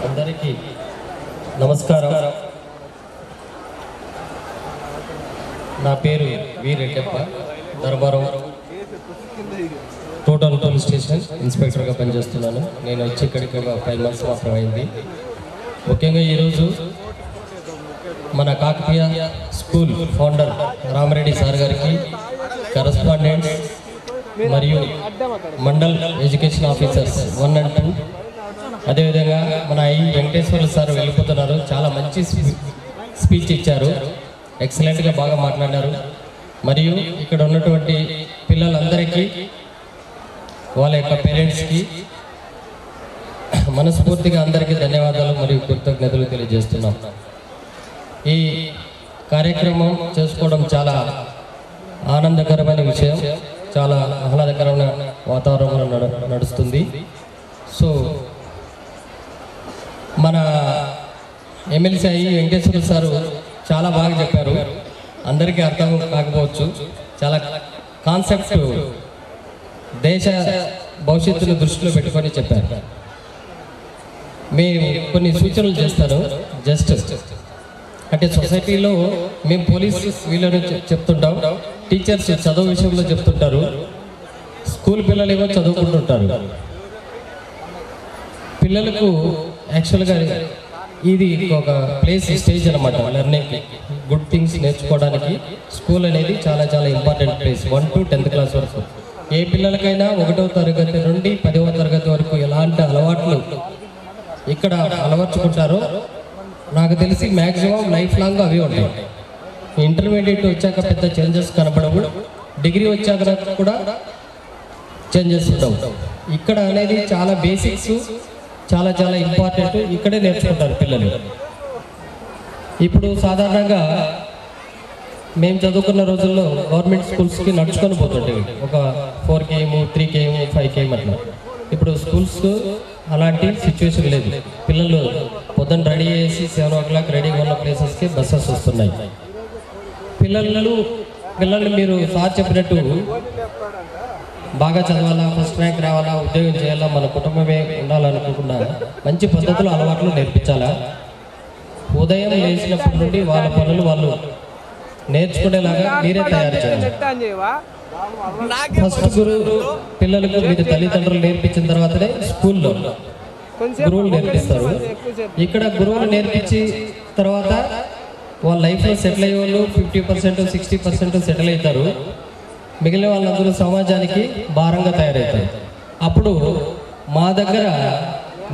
అందరికీ నమస్కారం. నా పేరు వీరెడ్డప్ప, ధర్మారం టోటల్ పోలీస్ స్టేషన్ ఇన్స్పెక్టర్గా పనిచేస్తున్నాను. నేను వచ్చి ఇక్కడికి ఒక 5 months మాత్రం అయింది. ముఖ్యంగా ఈరోజు మన Kakatiya school founder Rama Reddy sir గారికి, కరస్పాండెంట్స్ మరియు మండల్ ఎడ్యుకేషన్ ఆఫీసర్స్ 1 and 2, అదేవిధంగా మన వెంకటేశ్వర్లు సార్ వెళ్ళిపోతున్నారు. చాలా మంచి స్పీచ్ ఇచ్చారు, ఎక్సలెంట్గా బాగా మాట్లాడారు. మరియు ఇక్కడ ఉన్నటువంటి పిల్లలందరికీ, వాళ్ళ యొక్క పేరెంట్స్కి మనస్ఫూర్తిగా అందరికీ ధన్యవాదాలు మరియు కృతజ్ఞతలు తెలియజేస్తున్నాం. ఈ కార్యక్రమం చేసుకోవడం చాలా ఆనందకరమైన విషయం, చాలా ఆహ్లాదకరమైన వాతావరణంలో నడుస్తుంది. సో మన ఎమ్మెల్సీ వెంకటేశ్వర సారు చాలా బాగా చెప్పారు. అందరికీ అర్థం కాకపోవచ్చు, చాలా కాన్సెప్ట్ దేశ భవిష్యత్తును దృష్టిలో పెట్టుకొని చెప్పారు. మేము కొన్ని సూచనలు చేస్తాను. జస్ట్ అంటే సొసైటీలో మేము పోలీస్ వీళ్ళని చెప్తుంటాం, టీచర్స్ చదువు విషయంలో చెప్తుంటారు, స్కూల్ పిల్లలు ఏమో చదువుకుంటుంటారు. పిల్లలకు యాక్చువల్గా ఇది ఒక ప్లేస్, స్టేజ్ అనమాట. లెర్నింగ్, గుడ్ థింగ్స్ నేర్చుకోవడానికి స్కూల్ అనేది చాలా చాలా important place. 1 to 10th class వరకు ఏ పిల్లలకైనా 1వ తరగతి నుండి 10వ తరగతి వరకు ఎలాంటి అలవాట్లు ఇక్కడ అలవర్చుకుంటారో నాకు తెలిసి మ్యాక్సిమం లైఫ్ లాంగ్ అవి ఉంటాయి. ఇంటర్మీడియట్ వచ్చాక పెద్ద చేంజెస్ కనపడవు, డిగ్రీ వచ్చాక కూడా చేంజెస్ ఉండవు. ఇక్కడ అనేది చాలా బేసిక్స్, చాలా చాలా ఇంపార్టెంట్, ఇక్కడే నేర్చుకుంటారు పిల్లలు. ఇప్పుడు సాధారణంగా మేము చదువుకున్న రోజుల్లో గవర్నమెంట్ స్కూల్స్కి నడుచుకొని పోతుంటేవి, ఒక 4 km 3 km 5 km అట్లా. ఇప్పుడు స్కూల్స్ అలాంటి సిచ్యువేషన్ లేదు. పిల్లలు పొద్దున్న రెడీ చేసి 7 o'clock రెడీగా ఉన్న ప్లేసెస్కి బస్సెస్ వస్తున్నాయి. పిల్లల్ని మీరు సార్ చెప్పినట్టు బాగా చదవాలా, ఫస్ట్ ర్యాంక్ రావాలా, ఉద్యోగం చేయాలా, మన కుటుంబమే ఉండాలనుకోకుండా మంచి పద్ధతులు, అలవాట్లు నేర్పించాలా. ఉదయం లేచినప్పటి నుండి వాళ్ళ పనులు వాళ్ళు నేర్చుకునేలాగా మీరే తయారు చేయాలి. ఫస్ట్ గురువు పిల్లలకు మీరు తల్లిదండ్రులు నేర్పించిన తర్వాతనే స్కూల్లో గురువులు నేర్పిస్తారు. ఇక్కడ గురువులు నేర్పించి తర్వాత వాళ్ళ లైఫ్లో సెటిల్ అయ్యే వాళ్ళు 50% 60% సెటిల్ అవుతారు. మిగిలిన వాళ్ళందరూ సమాజానికి భారంగా తయారవుతారు. అప్పుడు మా దగ్గర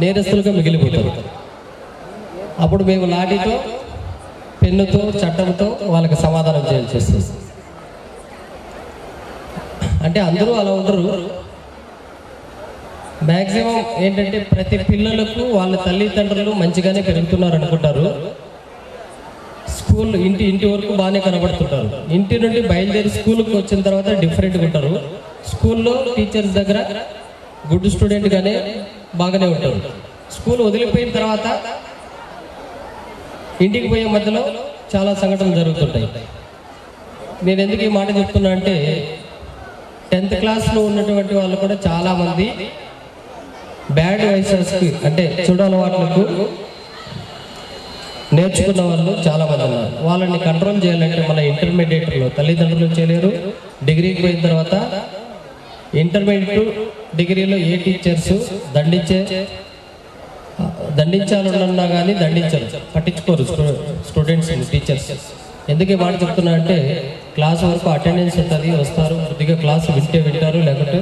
నేరస్తులుగా మిగిలిపోతారు. అప్పుడు మేము లాఠీతో, పెన్నుతో, చట్టంతో వాళ్ళకి సమాధానం చేయాల్సి వస్తుంది. అంటే అందరూ అలా ఉండరు. మ్యాక్సిమం ఏంటంటే ప్రతి పిల్లలకు వాళ్ళ తల్లిదండ్రులు మంచిగానే పెరుగుతున్నారు అనుకుంటారు. స్కూల్ ఇంటి వరకు బాగానే కనబడుతుంటారు. ఇంటి నుండి బయలుదేరి స్కూల్కి వచ్చిన తర్వాత డిఫరెంట్గా ఉంటారు. స్కూల్లో టీచర్స్ దగ్గర గుడ్ స్టూడెంట్గానే బాగానే ఉంటారు. స్కూల్ వదిలిపోయిన తర్వాత ఇంటికి పోయే మధ్యలో చాలా సంఘటనలు జరుగుతుంటాయి. నేను ఎందుకు ఈ మాట చెప్తున్నా అంటే 10th classలో ఉన్నటువంటి వాళ్ళు కూడా చాలామంది బ్యాడ్ వైసెస్కి, అంటే చూడాలవాట్లకు నేర్చుకున్న వాళ్ళు చాలామంది ఉన్నారు. వాళ్ళని కంట్రోల్ చేయాలంటే మన ఇంటర్మీడియట్లో తల్లిదండ్రులు చేయలేరు. డిగ్రీకి పోయిన తర్వాత ఇంటర్మీడియట్ డిగ్రీలో ఏ టీచర్స్ దండించాలన్నా కానీ దండించరు, పట్టించుకోరు స్టూడెంట్స్, టీచర్స్. ఎందుకు ఈ మాట చెప్తున్నా అంటే క్లాస్ వరకు అటెండెన్స్ ఉంటుంది, వస్తారు, కొద్దిగా క్లాస్ వింటారు, లేకుంటే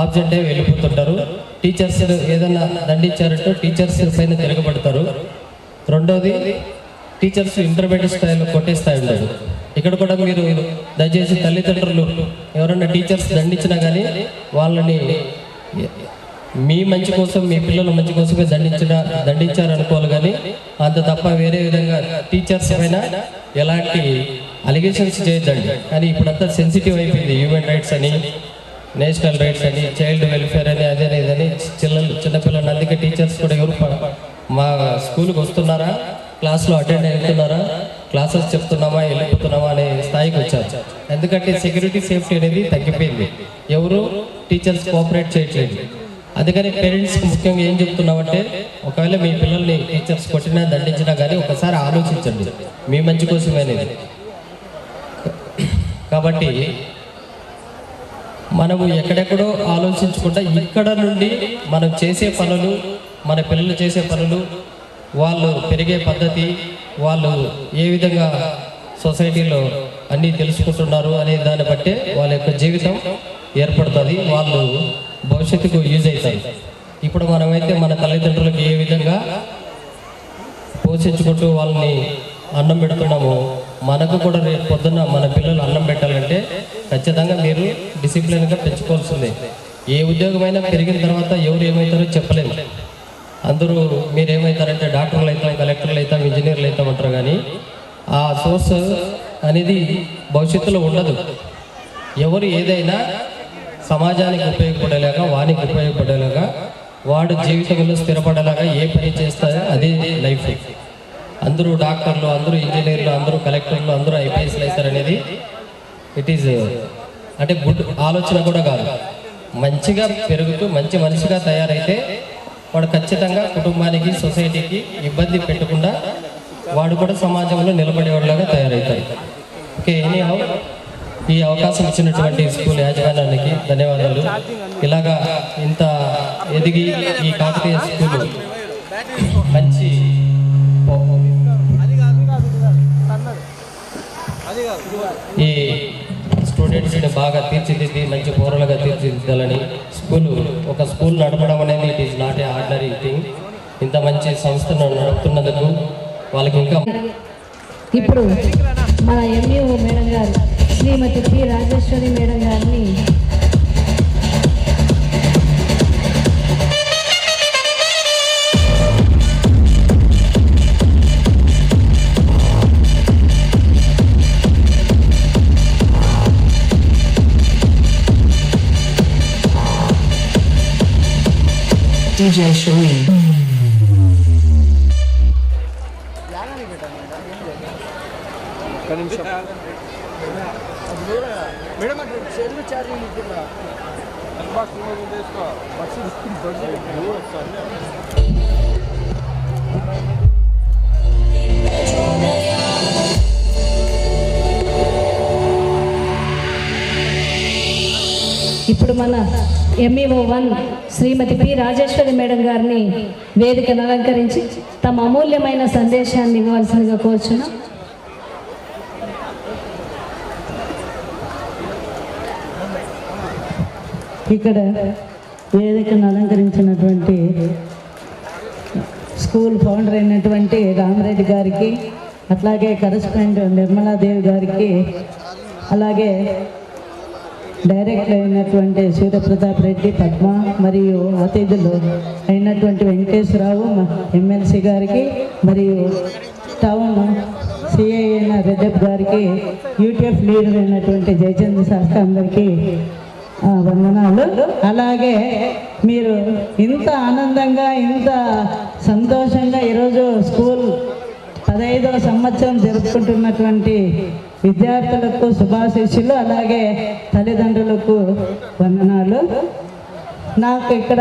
ఆబ్జెక్ట్ అయి వెళ్ళిపోతుంటారు. టీచర్స్ ఏదన్నా దండించారంటే టీచర్స్ పైన తిరగబడతారు. రెండోది, టీచర్స్ ఇంటర్మీడియట్ స్థాయిలో కొట్టే స్థాయి ఉండదు. ఇక్కడ కూడా మీరు దయచేసి తల్లిదండ్రులు ఎవరైనా టీచర్స్ దండించినా కానీ వాళ్ళని మీ మంచి కోసం, మీ పిల్లల మంచి కోసమే దండించారు అనుకోవాలి. కానీ అంత తప్ప వేరే విధంగా టీచర్స్ పైన ఎలాంటి అలిగేషన్స్ చేయొద్దండి. కానీ ఇప్పుడంతా సెన్సిటివ్ అయిపోయింది. హ్యూమన్ రైట్స్ అని, నేషనల్ రైట్స్ అని, చైల్డ్ వెల్ఫేర్ అని, అదేనేదని చిన్నపిల్లలు. అందుకే టీచర్స్ కూడా ఎవరు మా స్కూల్కి వస్తున్నారా, క్లాస్లో అటెండ్ అవుతున్నారా, క్లాసెస్ చెప్తున్నామా, వెళ్ళిపోతున్నామా అనే స్థాయికి వచ్చారు. ఎందుకంటే సెక్యూరిటీ, సేఫ్టీ అనేది తగ్గిపోయింది. ఎవరు టీచర్స్ కోఆపరేట్ చేయట్లేదు. అందుకని పేరెంట్స్కి ముఖ్యంగా ఏం చెప్తున్నామంటే, ఒకవేళ మీ పిల్లల్ని టీచర్స్ కొట్టినా దండించినా కానీ ఒకసారి ఆలోచించండి, మీ మంచి కోసమేనేది. కాబట్టి మనము ఎక్కడెక్కడో ఆలోచించకుండా ఇక్కడ నుండి మనం చేసే పనులు, మన పిల్లలు చేసే పనులు, వాళ్ళు పెరిగే పద్ధతి, వాళ్ళు ఏ విధంగా సొసైటీలో అన్నీ తెలుసుకుంటున్నారు అనే దాన్ని బట్టే వాళ్ళ యొక్క జీవితం ఏర్పడుతుంది, వాళ్ళు భవిష్యత్తుకు యూజ్ అవుతాయి. ఇప్పుడు మనమైతే మన తల్లిదండ్రులకు ఏ విధంగా పోషించుకుంటూ వాళ్ళని అన్నం పెడుతున్నామో, మనకు కూడా రేపు పొద్దున్న మన పిల్లలు అన్నం పెట్టాలంటే ఖచ్చితంగా మీరు డిసిప్లిన్గా పెంచుకోవాల్సిందే. ఏ ఉద్యోగమైనా పెరిగిన తర్వాత ఎవరు ఏమవుతారో చెప్పలేము. అందరూ మీరు ఏమవుతారంటే డాక్టర్లు అవుతాం, కలెక్టర్లు అవుతాం, ఇంజనీర్లు అవుతాం అంటారు, కానీ ఆ సోర్స్ అనేది భవిష్యత్తులో ఉండదు. ఎవరు ఏదైనా సమాజానికి ఉపయోగపడేలాగా, వానికి ఉపయోగపడేలాగా, వాడు జీవితంలో స్థిరపడేలాగా ఏ పని చేస్తారో అదే లైఫ్. అందరూ డాక్టర్లు, అందరూ ఇంజనీర్లు, అందరూ కలెక్టర్లు, అందరూ ఐపీఎస్లు అవుతారనేది ఇట్ ఈజ్ అంటే గుడ్ ఆలోచన కూడా కాదు. మంచిగా పెరుగుతూ మంచి మనిషిగా తయారైతే వాడు ఖచ్చితంగా కుటుంబానికి, సొసైటీకి ఇబ్బంది పెట్టకుండా వాడు కూడా సమాజంలో నిలబడేవాళ్ళగా తయారవుతాడు. ఓకే, ఎనీహౌ ఈ అవకాశం ఇచ్చినటువంటి స్కూల్ యాజమాన్యానికి ధన్యవాదాలు. ఇలాగా ఇంత ఎదిగి ఈ కాకతీయ స్కూలు మంచి ఈ స్టూడెంట్స్ని బాగా తీర్చిదిద్ది మంచి పౌరులుగా తీర్చిదిద్దాలని, ఒక స్కూల్ నడపడం అనేది it is not a ordinary thing. ఇంత మంచి సంస్థను నడుపుతున్నందుకు వాళ్ళకి ఇంకా. ఇప్పుడు మన ఎంఈఓ మేడం గారు శ్రీమతి పి రాజేశ్వరి మేడం గారిని DJ Shireen. ఇప్పుడు మన ఎంఈఓ 1 శ్రీమతి పి రాజేశ్వరి మేడం గారిని వేదికను అలంకరించి తమ అమూల్యమైన సందేశాన్ని ఇవ్వవలసిందిగా కోరుచున్నాం. ఇక్కడ వేదికను అలంకరించినటువంటి స్కూల్ ఫౌండర్ అయినటువంటి రామరెడ్డి గారికి, అట్లాగే కరెస్పాండెంట్ నిర్మలాదేవి గారికి, అలాగే డైరెక్టర్ అయినటువంటి సూర్యప్రతాప్ రెడ్డి, పద్మ మరియు అతిథులు అయినటువంటి వెంకటేశ్వరరావు ఎమ్మెల్సీ గారికి, మరియు టౌన్ సిఐ అయిన రెడ్డప్ గారికి, యూటీఎఫ్ లీడర్ అయినటువంటి జయచంద్ర శాస్త్రి అందరికీ వందనాలు. అలాగే మీరు ఇంత ఆనందంగా, ఇంత సంతోషంగా ఈరోజు స్కూల్ 15వ సంవత్సరం జరుపుకుంటున్నటువంటి విద్యార్థులకు శుభాశీస్సులు, అలాగే తల్లిదండ్రులకు వందనాలు. నాకు ఇక్కడ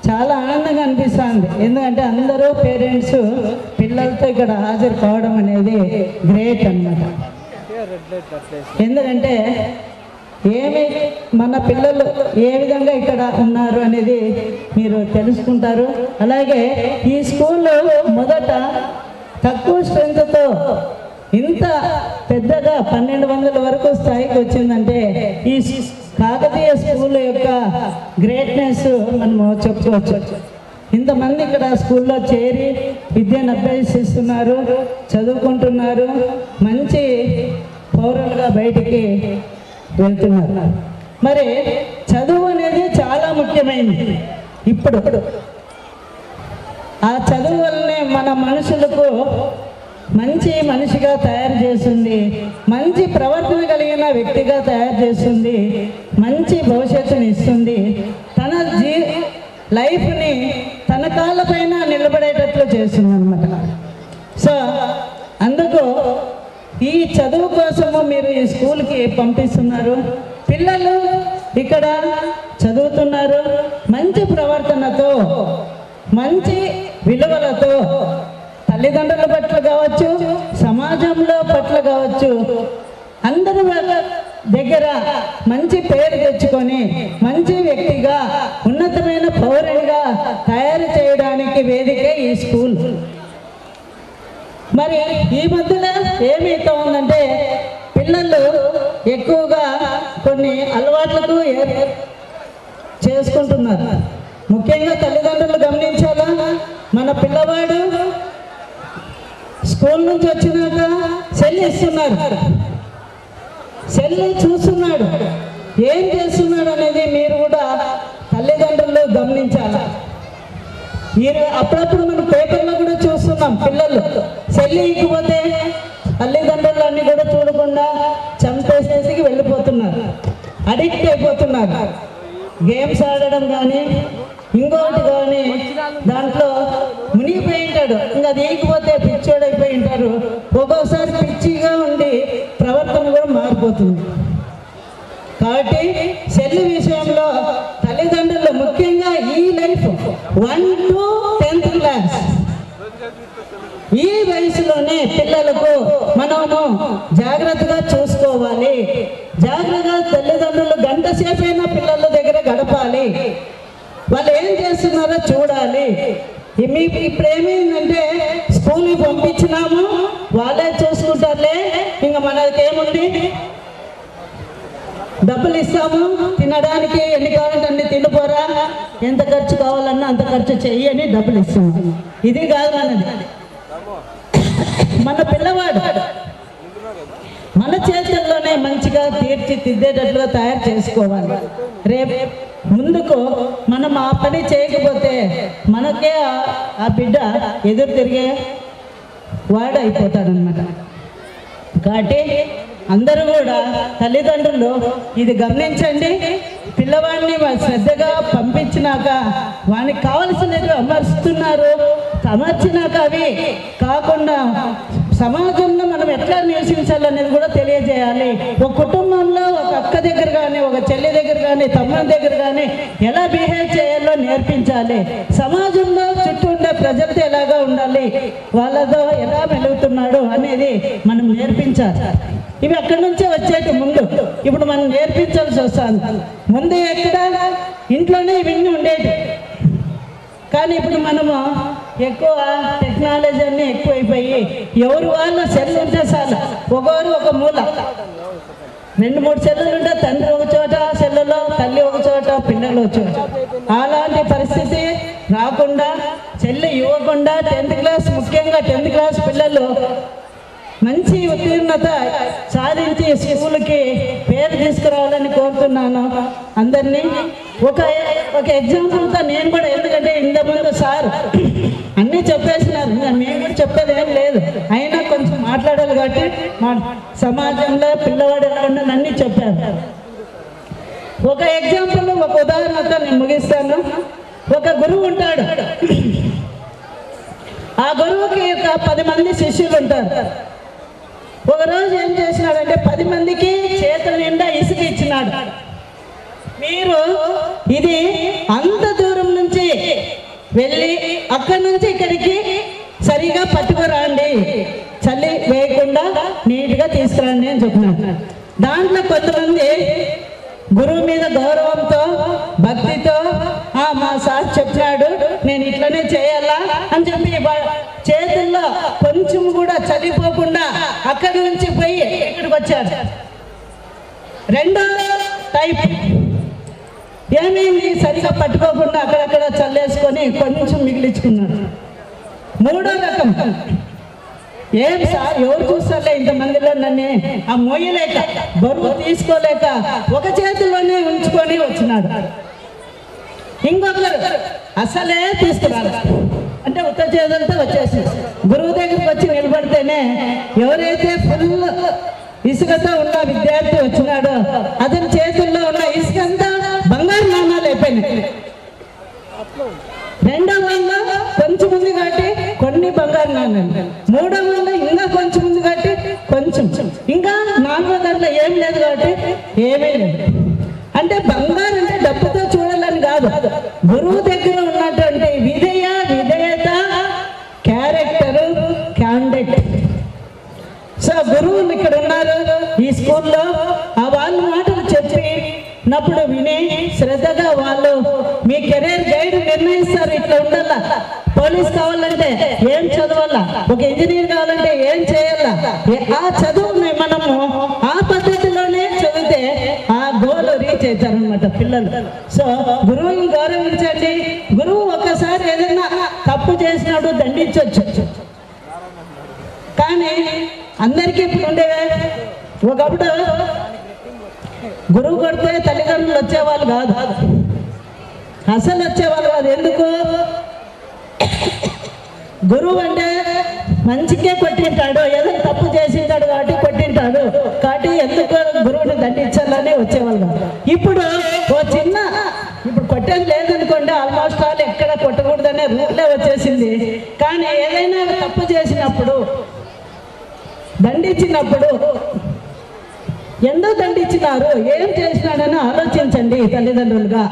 చాలా ఆనందంగా అనిపిస్తుంది, ఎందుకంటే అందరూ పేరెంట్స్ పిల్లలతో ఇక్కడ హాజరు కావడం అనేది గ్రేట్ అన్నమాట. ఎందుకంటే మన పిల్లలు ఏ విధంగా ఇక్కడ ఉన్నారు అనేది మీరు తెలుసుకుంటారు. అలాగే ఈ స్కూల్లో మొదట తక్కువ స్ట్రెంత్తో ఇంత పెద్దగా 1200 వరకు స్థాయికి వచ్చిందంటే ఈ కాకతీయ స్కూల్ యొక్క గ్రేట్నెస్ మనము చెప్పుకోవచ్చు. ఇంతమంది ఇక్కడ స్కూల్లో చేరి విద్యను అభ్యసిస్తున్నారు, చదువుకుంటున్నారు, మంచి పౌరులుగా బయటికి వెళ్తున్నారు. మరి చదువు అనేది చాలా ముఖ్యమైనది. ఇప్పుడు ఆ చదువు వల్లనే మన మనుషులకు మంచి మనిషిగా తయారు చేస్తుంది, మంచి ప్రవర్తన కలిగిన వ్యక్తిగా తయారు చేస్తుంది, మంచి భవిష్యత్తుని ఇస్తుంది, తన లైఫ్ని తన కాళ్ళపైన నిలబడేటట్లు చేస్తుంది అన్నమాట. సో అందుకు ఈ చదువు కోసము మీరు ఈ స్కూల్కి పంపిస్తున్నారు. పిల్లలు ఇక్కడ చదువుతున్నారు, మంచి ప్రవర్తనతో మంచి విలువలతో తల్లిదండ్రుల పట్ల కావచ్చు, సమాజంలో పట్ల కావచ్చు, అందరి దగ్గర మంచి పేరు తెచ్చుకొని మంచి వ్యక్తిగా, ఉన్నతమైన పౌరునిగా తయారు చేయడానికి వేదిక ఈ స్కూల్. మరి ఈ మధ్యలో ఏమైతే ఉందంటే పిల్లలు ఎక్కువగా కొన్ని అలవాట్లకు చేసుకుంటున్నారు. ముఖ్యంగా తల్లిదండ్రులు గమనించాలా, మన పిల్లవాడు స్కూల్ నుంచి వచ్చినాక సెల్ ఇస్తున్నారు, సెల్ చూస్తున్నాడు, ఏం చేస్తున్నాడు అనేది మీరు కూడా తల్లిదండ్రులు గమనించాలి. అప్పుడప్పుడు మనం పేపర్లో కూడా చూస్తున్నాం, పిల్లలు సెల్ ఇవ్వకపోతే తల్లిదండ్రులు అన్ని కూడా చూడకుండా చంపేసేసి వెళ్ళిపోతున్నారు, అడిక్ట్ అయిపోతున్నారు. గేమ్స్ ఆడడం కానీ ఇంకోటి కానీ దాంట్లో మునిగిపోయి ఉంటాడు. ఇంకా అది ఇవ్వకపోతే పిచ్చోడైపోయి ఉంటారు. ఒక్కోసారి పిచ్చిగా ఉండి ప్రవర్తన కూడా మారిపోతుంది. కాబట్టి సెల్ విషయంలో తల్లిదండ్రులు ముఖ్యంగా ఈ లైఫ్ 1 to 10th క్లాస్ ఈ వయసులోనే పిల్లలకు మనము జాగ్రత్తగా చూసుకోవాలి. జాగ్రత్తగా తల్లిదండ్రులు గంట సేపైనా పిల్లల దగ్గర గడపాలి. వాళ్ళు ఏం చేస్తున్నారో చూడాలి. మీకు ఇప్పుడు ఏమైందంటే స్కూల్కి పంపించినాము, వాళ్ళే చూసుకుంటారులే, ఇంకా మనకేముంది, డబ్బులు ఇస్తాము తినడానికి, ఎన్ని కావాలంటే అన్ని తినిపోరా, ఎంత ఖర్చు కావాలన్నా అంత ఖర్చు చెయ్యని డబ్బులు ఇస్తాము. ఇది కాదు మనది. మన పిల్లవాడు మన చేతుల్లోనే మంచిగా తీర్చిదిద్దేటట్లుగా తయారు చేసుకోవాలి. రేపు ముందుకు మనం ఆ పని చేయకపోతే మనకే ఆ బిడ్డ ఎదురు తిరిగే వాడు అయిపోతాడనమాట. కాబట్టి అందరూ కూడా తల్లిదండ్రులు ఇది గమనించండి. పిల్లవాడిని శ్రద్ధగా పంపించినాక వానికి కావలసినవి అమర్చుతున్నారు, అమర్చినాక అవి కాకుండా సమాజంలో మనం ఎట్లా నివసించాలనేది కూడా తెలియజేయాలి. ఒక కుటుంబంలో ఒక అక్క దగ్గర కానీ, ఒక చెల్లి దగ్గర కానీ, తమ్ముడి దగ్గర కానీ ఎలా బిహేవ్ చేయాలో నేర్పించాలి. సమాజంలో చుట్టూ ఉండే ప్రజలతో ఎలాగా ఉండాలి, వాళ్ళతో ఎలా మెలుగుతున్నాడు అనేది మనం నేర్పించాలి. ఇవి అక్కడి నుంచే వచ్చేటి ముందు ఇప్పుడు మనం నేర్పించాల్సి వస్తుంది. ముందు ఎక్కడ ఇంట్లోనే ఇవన్నీ ఉండేవి, కానీ ఇప్పుడు మనము ఎక్కువ టెక్నాలజీ అన్నీ ఎక్కువైపోయి ఎవరు వాళ్ళ సెల్ ఉంటే చాలు, ఒకరు ఒక మూల, 2-3 సెల్లులు ఉంటే తండ్రి ఒక చోట సెల్లులో, తల్లి ఒక చోట, పిల్లలు ఒక చోట. అలాంటి పరిస్థితి రాకుండా సెల్లు ఇవ్వకుండా 10th క్లాస్, ముఖ్యంగా 10th క్లాస్ పిల్లలు మంచి ఉత్తీర్ణత సాధించి స్కూల్కి పేరు తీసుకురావాలని కోరుతున్నాను అందరినీ. ఒక ఎగ్జాంపుల్తో నేను కూడా, ఎందుకంటే ఇంతకుముందు సార్ అన్నీ చెప్పేసినారు, మేము కూడా చెప్పేది ఏం లేదు, అయినా కొంచెం మాట్లాడాలి కాబట్టి సమాజంలో పిల్లవాడు ఎలా ఉండాలని అన్నీ చెప్పారు. ఒక ఎగ్జాంపుల్, ఒక ఉదాహరణతో నేను ముగిస్తాను. ఒక గురువు ఉంటాడు, ఆ గురువుకి 10 మంది శిష్యులు ఉంటారు. ఒకరోజు ఏం చేసినాడంటే 10 మందికి చేతుల నిండా ఇసుక ఇచ్చినాడు. మీరు ఇది అంత దూరం నుంచి వెళ్ళి అక్కడి నుంచి ఇక్కడికి సరిగా పట్టుకురండి, చల్లి వేయకుండా నీట్గా తీసుకురండి అని చెప్పినాడు. దాంట్లో కొంతమంది గురువు మీద గౌరవంతో, భక్తితో, మా సార్ చెప్పినాడు నేను ఇట్లనే చేయాలా అని చెప్పి చేతుల్లో కొంచెం కూడా చదిపోకుండా అక్కడి నుంచి పోయి ఇక్కడికి వచ్చాడు. రెండో టైప్ ఏమైంది, సరిగా పట్టుకోకుండా అక్కడక్కడ చల్లేసుకొని కొంచెం మిగిలించుకున్నాడు. మూడో రకం, ఏం సార్ ఎవరు చూస్తారులే ఇంతమందిలో నన్ను ఆ మోయలేక, బరువు తీసుకోలేక ఒక చేతిలోనే ఉంచుకొని వచ్చినాడు. ఇంకొకరు అసలే తీసుకురాలి, అంటే ఉత్త చేతులతో వచ్చేసి గురువు దగ్గరికి వచ్చి నిలబడితేనే ఎవరైతే ఫుల్ ఇసుకతో ఉన్న విద్యార్థి వచ్చినాడో అతని చేతుల్లో ఉన్న ఇసుక అంతా బంగారు నాణాలు అయిపోయినాయి. రెండో వల్ల కొంచెం ఉంది కాబట్టి కొన్ని బంగారు నాణాలు, మూడో వల్ల ఇంకా కొంచెం ఉంది కాబట్టి కొంచెం, ఇంకా 4వ దాంట్లో ఏం లేదు కాబట్టి ఏమీ లేదు. అంటే బంగారు అంటే డబ్బుతో చూడాలని కాదు, గురువు దగ్గర ఉన్న స్కూల్లో ఆ వాళ్ళ మాటలు చెప్పినప్పుడు విని శ్రద్ధగా వాళ్ళు మీ కెరీర్ గైడ్ నిర్ణయిస్తారు. ఇట్లా ఉండాలా, పోలీస్ కావాలంటే ఏం చదవాలా, ఒక ఇంజనీర్ కావాలంటే ఏం చేయాలా, ఆ చదువుని మనము ఆ పద్ధతిలోనే చదివితే ఆ గోల్ రీచ్ అవుతారనమాట పిల్లలు. సో గురువుని గౌరవించండి. గురువు ఒక్కసారి ఏదైనా తప్పు చేసినప్పుడు దండించవచ్చు, కానీ అందరికీ ఇప్పుడు ఉండేవే. ఒకప్పుడు గురువు కొడితే తల్లిదండ్రులు వచ్చేవాళ్ళు కాదు, అసలు వచ్చేవాళ్ళు కాదు. ఎందుకు? గురువు అంటే మంచికే కొట్టింటాడు, ఏదో తప్పు చేసింటాడు కాబట్టి కొట్టింటాడు కాబట్టి ఎందుకు గురువుని దండించాలని వచ్చేవాళ్ళు. ఇప్పుడు ఓ చిన్న ఇప్పుడు కొట్టేది లేదనుకోండి, ఆల్మోస్ట్ ఆల్ ఎక్కడ కొట్టకూడదనే రూలే వచ్చేసింది. కానీ ఏదైనా తప్పు చేసినప్పుడు దండించినప్పుడు ఎందుకు దండించినారు, ఏం చేసినాడని ఆలోచించండి. తల్లిదండ్రులుగా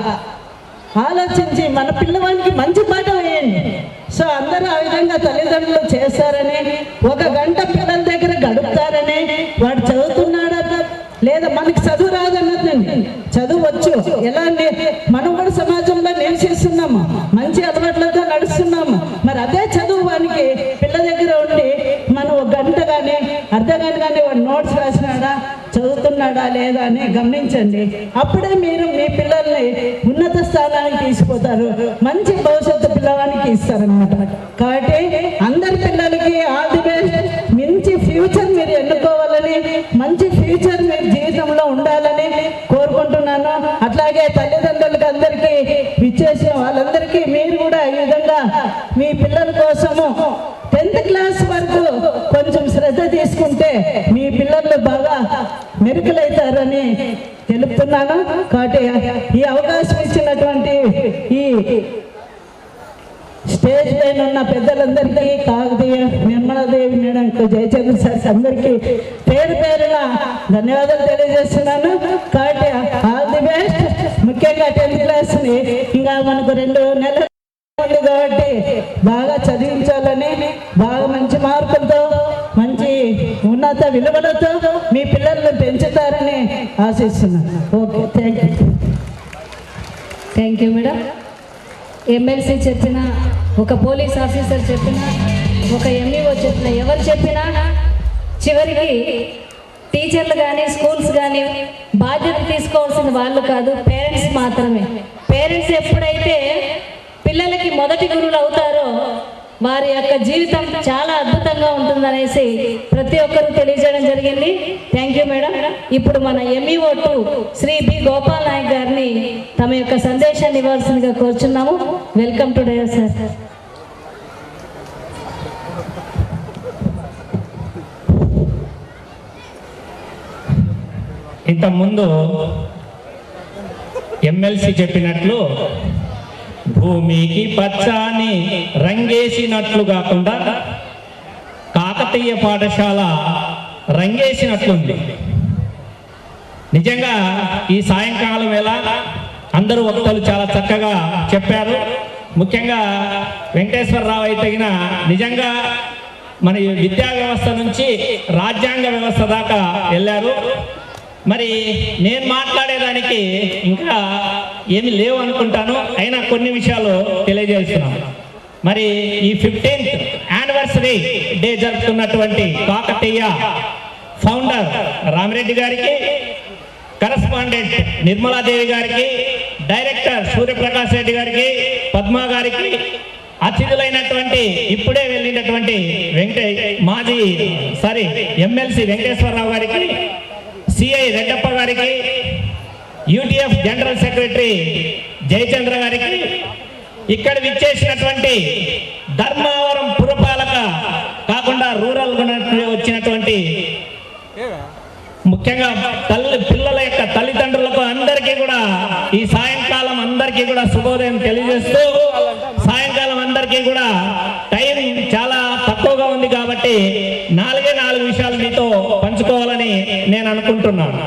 ఆలోచించి మన పిల్లవాడికి మంచి పాట వేయండి. సో అందరూ ఆ విధంగా తల్లిదండ్రులు చేస్తారని, ఒక గంట పిల్లల దగ్గర గడుపుతారని, వాడు చదువుతున్నాడా లేదా మనకి చదువు రాదన్నదండి, చదువు వచ్చు. ఎలా మనం కూడా సమాజంలో నివసిస్తున్నాము, మంచి అలవాట్లతో నడుస్తున్నాము. మరి అదే చదువు వానికి పిల్ల దగ్గర ఉండి మనం ఒక గంట కానీ అర్ధ గంట కానీ వాడు నోట్స్ రాసినాడా, చదువుతున్నాడా లేదా అని గమనించండి. అప్పుడే మీరు మీ పిల్లల్ని ఉన్నత స్థానానికి తీసుకుపోతారు, మంచి భవిష్యత్తు పిల్లవానికి ఇస్తారనమాట. కాబట్టి అందరి పిల్లలకి ఆల్ ది బెస్ట్. మంచి ఫ్యూచర్ మీరు ఎన్నుకోవాలని, మంచి ఫ్యూచర్ మీరు జీవితంలో ఉండాలని కోరుకుంటున్నాను. అట్లాగే తల్లిదండ్రులకి అందరికీ ఇచ్చేసిన వాళ్ళందరికీ మీరు కూడా ఈ విధంగా మీ పిల్లల కోసము 10th క్లాస్ వరకు కొంచెం శ్రద్ధ తీసుకుంటే మీ పిల్లలు బాగా మెరుకులవుతారని తెలుపుతున్నాను. కాబట్టి ఈ అవకాశం ఇచ్చినటువంటి ఈ స్టేజ్ పైన ఉన్న పెద్దలందరికీ, కాకతీయ నిర్మలాదేవి మేడం, జయచంద్ర సార్ అందరికీ పేరు పేరున ధన్యవాదాలు తెలియజేస్తున్నాను. కాబట్టి ఆల్ ది బెస్ట్. ముఖ్యంగా 10th క్లాస్ని ఇంకా మనకు 2 నెలలు ఉంది కాబట్టి బాగా చదివించాలని, బాగా మంచి మార్కులతో మంచి ఉన్నత విలువలతో మీ పిల్లలను పెంచుతారని ఆశిస్తున్నాను. Okay, thank you madam. MLC చెప్పినా, ఒక పోలీస్ ఆఫీసర్ చెప్పినా, ఒక ఎంఈఓ చెప్పినా, ఎవరు చెప్పినా చివరికి టీచర్లు కానీ స్కూల్స్ కానీ బాధ్యత తీసుకోవాల్సింది వాళ్ళు కాదు, పేరెంట్స్ మాత్రమే. పేరెంట్స్ ఎప్పుడైతే పిల్లలకి మొదటి గురువులు అవుతారో వారి యొక్క జీవితం చాలా అద్భుతంగా ఉంటుందనేసి ప్రతి ఒక్కరూ తెలియజేయడం జరిగింది. Thank you madam. ఇప్పుడు మన ఎంఈఓ2 శ్రీ బి గోపాల్ నాయక్ గారిని తమ యొక్క సందేశాన్ని ఇవ్వాల్సిందిగా కోరుచున్నాము. Welcome to day sir. ఇంతకుముందు ఎమ్మెల్సీ చెప్పినట్లు భూమికి పచ్చని రంగేసినట్లు కాకుండా కాకతీయ పాఠశాల రంగేసినట్లుంది. నిజంగా ఈ సాయంకాలం వేళ అందరూ వక్తలు చాలా చక్కగా చెప్పారు. ముఖ్యంగా వెంకటేశ్వరరావు అయితే నిజంగా మన విద్యా వ్యవస్థ నుంచి రాజ్యాంగ వ్యవస్థ దాకా వెళ్ళారు. మరి నేను మాట్లాడేదానికి ఇంకా ఏమి లేవు అనుకుంటాను, అయినా కొన్ని విషయాలు తెలియజేస్తున్నాను. మరి ఈ 15th యానివర్సరీ డే జరుపుతున్నటువంటి కాకతీయ ఫౌండర్ రామిరెడ్డి గారికి, కరస్పాండెంట్ నిర్మలాదేవి గారికి, డైరెక్టర్ సూర్యప్రకాష్ రెడ్డి గారికి, పద్మ గారికి, అతిథులైనటువంటి ఇప్పుడే వెళ్ళినటువంటి ఎమ్మెల్సీ వెంకటేశ్వరరావు గారికి, సిఐ రెడ్డప్ప గారికి, యూటీఎఫ్ జనరల్ సెక్రటరీ జయచంద్ర గారికి, ఇక్కడ విచ్చేసినటువంటి ధర్మావరం పురపాలక కాకుండా రూరల్ వచ్చినటువంటి ముఖ్యంగా పిల్లల యొక్క తల్లిదండ్రులకు అందరికీ కూడా ఈ సాయంకాలం అందరికీ కూడా శుభోదయం తెలియజేస్తూ, సాయంకాలం అందరికీ కూడా టైం చాలా తక్కువగా ఉంది కాబట్టి 4 విషయాలు మీతో పంచుకోవాలని నేను అనుకుంటున్నాను.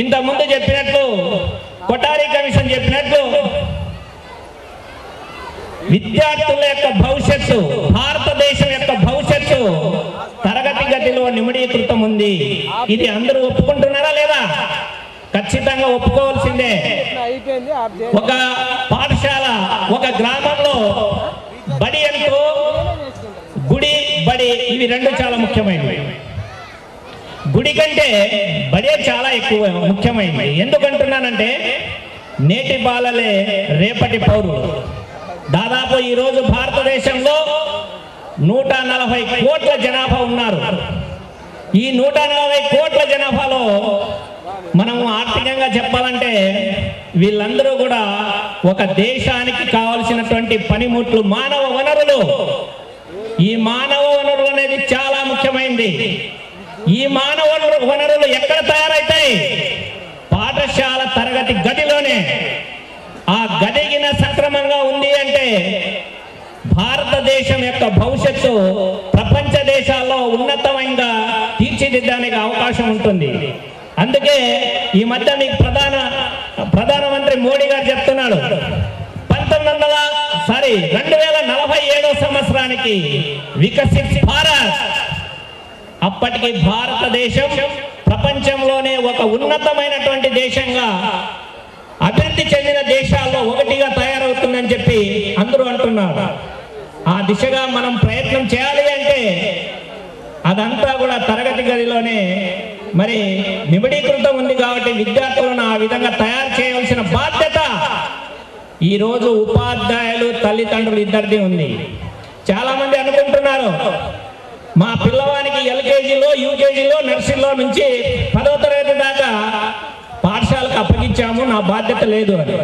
ఇంతకుముందు చెప్పినట్లు కొఠారి కమిషన్ చెప్పినట్లు విద్యార్థుల యొక్క భవిష్యత్తు, భారతదేశం యొక్క భవిష్యత్తు తరగతి గదిలో నిమిడీకృతం ఉంది. ఇది అందరూ ఒప్పుకుంటున్నారా లేదా? ఖచ్చితంగా ఒప్పుకోవాల్సిందే. ఒక పాఠశాల, ఒక గ్రామంలో బడి ఎంతో, గుడి బడి ఇవి రెండు చాలా ముఖ్యమైనవి. గుడి కంటే బడే చాలా ఎక్కువ ముఖ్యమైనది. ఎందుకంటున్నానంటే నేటి బాలలే రేపటి పౌరులు. దాదాపు ఈరోజు భారతదేశంలో 140 కోట్ల జనాభా ఉన్నారు. ఈ 140 కోట్ల జనాభాలో మనము ఆర్థికంగా చెప్పాలంటే వీళ్ళందరూ కూడా ఒక దేశానికి కావలసినటువంటి పనిముట్లు, మానవ వనరులు. ఈ మానవ వనరులు అనేది చాలా ముఖ్యమైనది. ఈ మానవ వనరులు ఎక్కడ తయారైతాయి? పాఠశాల తరగతి గదిలోనే. ఆ గదిగిన సక్రమంగా ఉంది అంటే భారతదేశం యొక్క భవిష్యత్తు ప్రపంచ దేశాల్లో ఉన్నతమైనగా తీర్చిదిద్దడానికి అవకాశం ఉంటుంది. అందుకే ఈ మధ్య మీకు ప్రధానమంత్రి మోడీ గారు చెప్తున్నాడు, 2047 సంవత్సరానికి వికసిత్ భారత్. అప్పటికి భారతదేశం ప్రపంచంలోనే ఒక ఉన్నతమైనటువంటి దేశంగా, అభివృద్ధి చెందిన దేశాల్లో ఒకటిగా తయారవుతుందని చెప్పి అందరూ అంటున్నారు. ఆ దిశగా మనం ప్రయత్నం చేయాలి అంటే అదంతా కూడా తరగతి గదిలోనే మరి నిబిడీకృతం ఉంది. కాబట్టి విద్యార్థులను ఆ విధంగా తయారు చేయవలసిన బాధ్యత ఈరోజు ఉపాధ్యాయులు, తల్లిదండ్రులు ఇద్దరిది ఉంది. చాలా మంది అనుకుంటున్నారు మా పిల్లవానికి ఎల్కేజీలో, యూకేజీలో, నర్సరీలో నుంచి 10వ తరగతి దాకా పాఠశాలకు అప్పగించాము, నా బాధ్యత లేదు అని.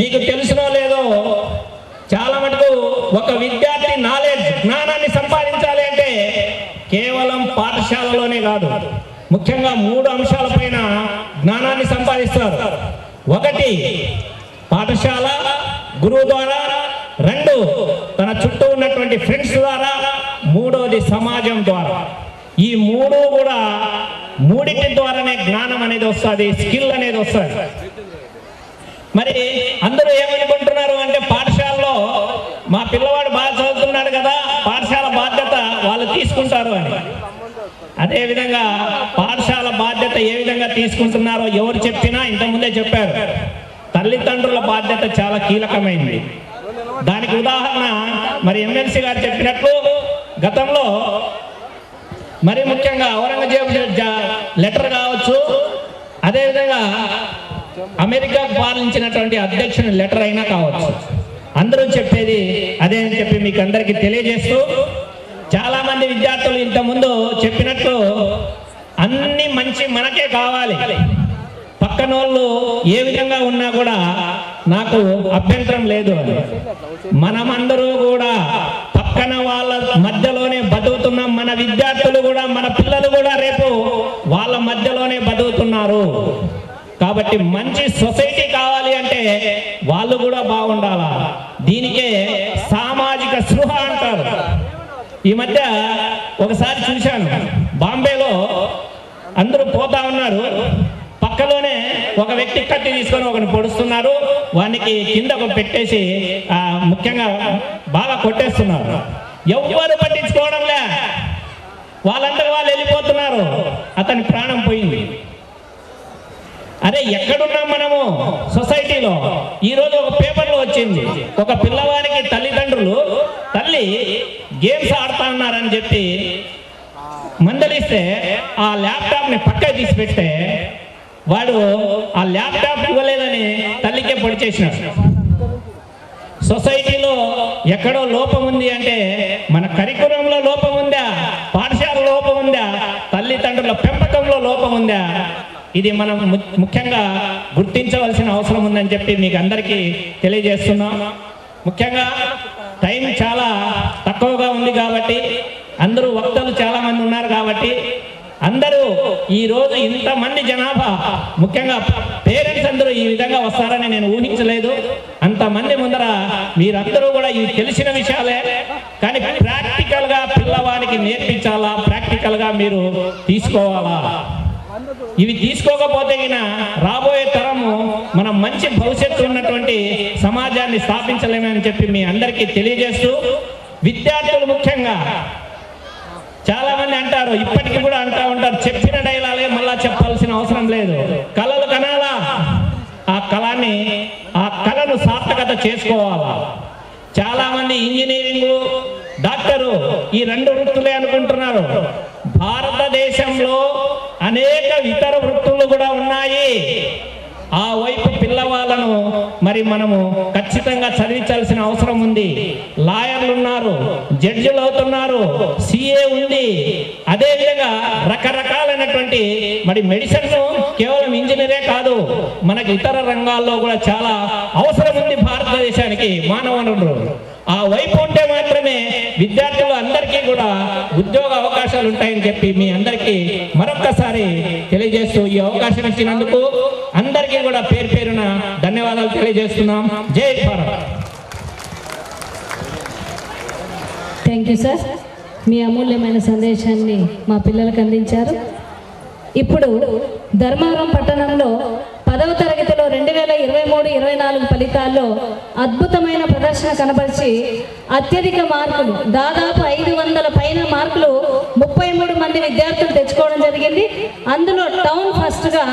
మీకు తెలిసినో లేదో, చాలా మటుకు ఒక విద్యార్థి జ్ఞానాన్ని సంపాదించాలి అంటే కేవలం పాఠశాలలోనే కాదు, ముఖ్యంగా 3 అంశాలపైన జ్ఞానాన్ని సంపాదిస్తారు. 1 పాఠశాల గురువు ద్వారా, 2 తన చుట్టూ ఉన్నటువంటి ఫ్రెండ్స్ ద్వారా, 3వది సమాజం ద్వారా. ఈ 3 కూడా మూడింటి ద్వారానే జ్ఞానం అనేది వస్తుంది, స్కిల్ అనేది వస్తుంది. మరి అందరూ ఏమనుకుంటున్నారు అంటే పాఠశాలలో మా పిల్లవాడు బాగా చదువుతున్నాడు కదా, పాఠశాల బాధ్యత వాళ్ళు తీసుకుంటారు అని. అదేవిధంగా పాఠశాల బాధ్యత ఏ విధంగా తీసుకుంటున్నారో ఎవరు చెప్పినా ఇంతకుముందే చెప్పారు, తల్లిదండ్రుల బాధ్యత చాలా కీలకమైంది. దానికి ఉదాహరణ మరి ఎమ్మెల్సీ గారు చెప్పినట్లు గతంలో మరి ముఖ్యంగా ఔరంగజేబు లెటర్ కావచ్చు, అదేవిధంగా అమెరికా పాలించినటువంటి అధ్యక్షుని లెటర్ అయినా కావచ్చు, అందరూ చెప్పేది అదే అని చెప్పి మీకు అందరికీ తెలియజేస్తూ, చాలా మంది విద్యార్థులు ఇంతకుముందు చెప్పినట్లు అన్ని మంచి మనకే కావాలి, పక్కనోళ్ళు ఏ విధంగా ఉన్నా కూడా నాకు అభ్యంతరం లేదు అని. మనమందరూ కూడా పక్కన వాళ్ళ మధ్యలోనే బతుకుతున్నాం. మన విద్యార్థులు కూడా, మన పిల్లలు కూడా రేపు వాళ్ళ మధ్యలోనే బతుకుతున్నారు. కాబట్టి మంచి సొసైటీ కావాలి అంటే వాళ్ళు కూడా బాగుండాలా. దీనికే సామాజిక స్పృహ అంటారు. ఈ మధ్య ఒకసారి చూశాను, బాంబేలో అందరూ పోతా ఉన్నారు, పక్కలోనే ఒక వ్యక్తి కత్తి తీసుకొని ఒకరిని పొడుస్తున్నారు, వానికి కిందకు పెట్టేసి ముఖ్యంగా బాగా కొట్టేస్తున్నారు. ఎవ్వరు పట్టించుకోవడంలే, వాళ్ళంతా వాళ్ళు వెళ్ళిపోతున్నారు, అతని ప్రాణం పోయింది. అరే ఎక్కడున్నాం మనము సొసైటీలో? ఈరోజు ఒక పేపర్లో వచ్చింది, ఒక పిల్లవాడికి తల్లి గేమ్స్ ఆడుతా ఉన్నారని చెప్పి మందలిస్తే ఆ ల్యాప్టాప్ని పక్కకి తీసి పెడితే వాడు ఆ ల్యాప్టాప్ ఇవ్వలేదని తల్లికే పొడి చేసినాడు. సొసైటీలో ఎక్కడో లోపం ఉంది అంటే మన కరికులంలో లోపం ఉందా, పాఠశాల లోపం ఉందా, తల్లిదండ్రుల పెంపకంలో లోపం ఉందా? ఇది మనం ముఖ్యంగా గుర్తించవలసిన అవసరం ఉందని చెప్పి మీకు అందరికీ తెలియజేస్తున్నాం. ముఖ్యంగా టైం చాలా తక్కువగా ఉంది కాబట్టి, అందరూ వక్తలు చాలా మంది ఉన్నారు కాబట్టి, అందరూ ఈరోజు ఇంతమంది జనాభా, ముఖ్యంగా పేరెంట్స్ అందరూ ఈ విధంగా వస్తారని నేను ఊహించలేదు. అంతమంది ముందర మీరందరూ కూడా ఇవి తెలిసిన విషయాలే, కానీ ప్రాక్టికల్గా పిల్లవాడికి నేర్పించాలా, ప్రాక్టికల్గా మీరు తీసుకోవాలా. ఇవి తీసుకోకపోతే రాబోయే తరము మనం మంచి భవిష్యత్తు ఉన్నటువంటి సమాజాన్ని స్థాపించలేమని చెప్పి మీ అందరికీ తెలియజేస్తూ, విద్యార్థులు ముఖ్యంగా చాలా మంది అంటారు, ఇప్పటికీ కూడా అంటూ ఉంటారు, చెప్పిన డైలాగే మళ్ళా చెప్పాల్సిన అవసరం లేదు. కళలు కనాలా, ఆ కళను సార్థకత చేసుకోవాలా. చాలా మంది ఇంజనీరింగ్, డాక్టరు ఈ 2 వృత్తులే అనుకుంటున్నారు. భారతదేశంలో అనేక ఇతర వృత్తులు కూడా ఉన్నాయి. ఆ వైపు పిల్లవాళ్ళను మరి మనము ఖచ్చితంగా చదివించాల్సిన అవసరం ఉంది. లాయర్లు ఉన్నారు, జడ్జిలు అవుతున్నారు, సిఏ ఉంది. అదేవిధంగా రకరకాలైనటువంటి మరి మెడిసిన్ కేవలం ఇంజనీరే కాదు, మనకి ఇతర రంగాల్లో కూడా చాలా అవసరం ఉంది భారతదేశానికి మానవ వనరులు. ఆ వైపు ఉంటే మాత్రమే విద్యార్థులు అందరికీ కూడా ఉద్యోగ అవకాశాలు ఉంటాయని చెప్పి మీ అందరికీ మరొక్కసారి తెలియజేస్తూ ఈ అవకాశం ఇచ్చినందుకు అందరికీ కూడా పేరు పేరున ధన్యవాదాలు తెలియజేస్తున్నాం. జై భారత్. థ్యాంక్ యూ సార్, మీ అమూల్యమైన సందేశాన్ని మా పిల్లలకు అందించారు. ఇప్పుడు ధర్మవరం పట్టణంలో 10వ తరగతిలో 2023-24 ఫలితాల్లో అద్భుతమైన ప్రదర్శన కనబరిచి అత్యధిక మార్కులు, దాదాపు 500 పైన మార్కులు 33 మంది విద్యార్థులు తెచ్చుకోవడం జరిగింది. అందులో టౌన్ ఫస్ట్గా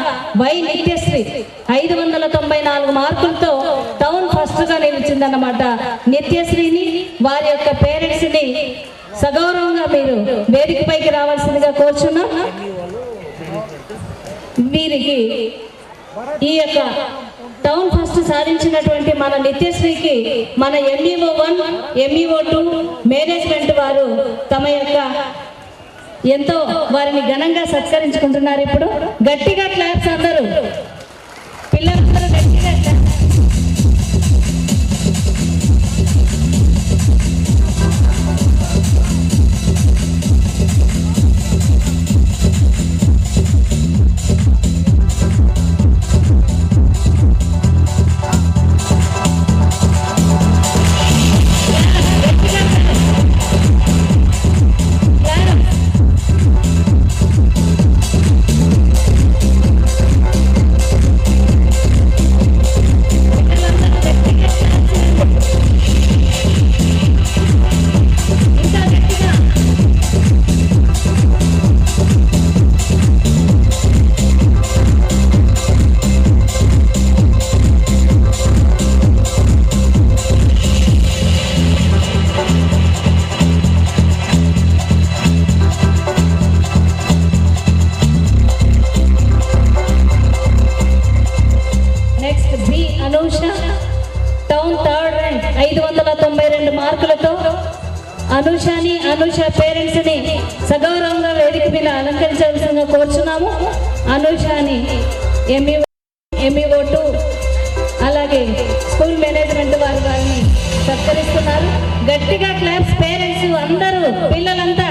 వై నిత్యశ్రీ 594 మార్కులతో టౌన్ ఫస్ట్గా నిలిచిందన్నమాట. నిత్యశ్రీని, వారి యొక్క పేరెంట్స్ని సగౌరవంగా మీరు వేదికపైకి రావాల్సిందిగా కోరుచున్నాం. వీరికి ఈ యొక్క టౌన్ ఫస్ట్ సాధించినటువంటి మన నిత్యశ్రీకి మన MEO 1, MEO 2 మేనేజ్మెంట్ వారు తమ యొక్క ఎంతో వారిని ఘనంగా సత్కరించుకుంటున్నారు. ఇప్పుడు గట్టిగా క్లాప్స్ అందరూ, పిల్లలందరూ గట్టిగా క్లాప్స్. అనుష పేరెంట్స్ని సగౌరవంగా వేదిక మీద అలంకరించాల్సిందిగా కోరుచున్నాము. అనుషాని MEO 2 అలాగే స్కూల్ మేనేజ్మెంట్ వారిని సత్కరిస్తున్నారు. గట్టిగా క్లాప్స్ పేరెంట్స్ అందరూ, పిల్లలంతా.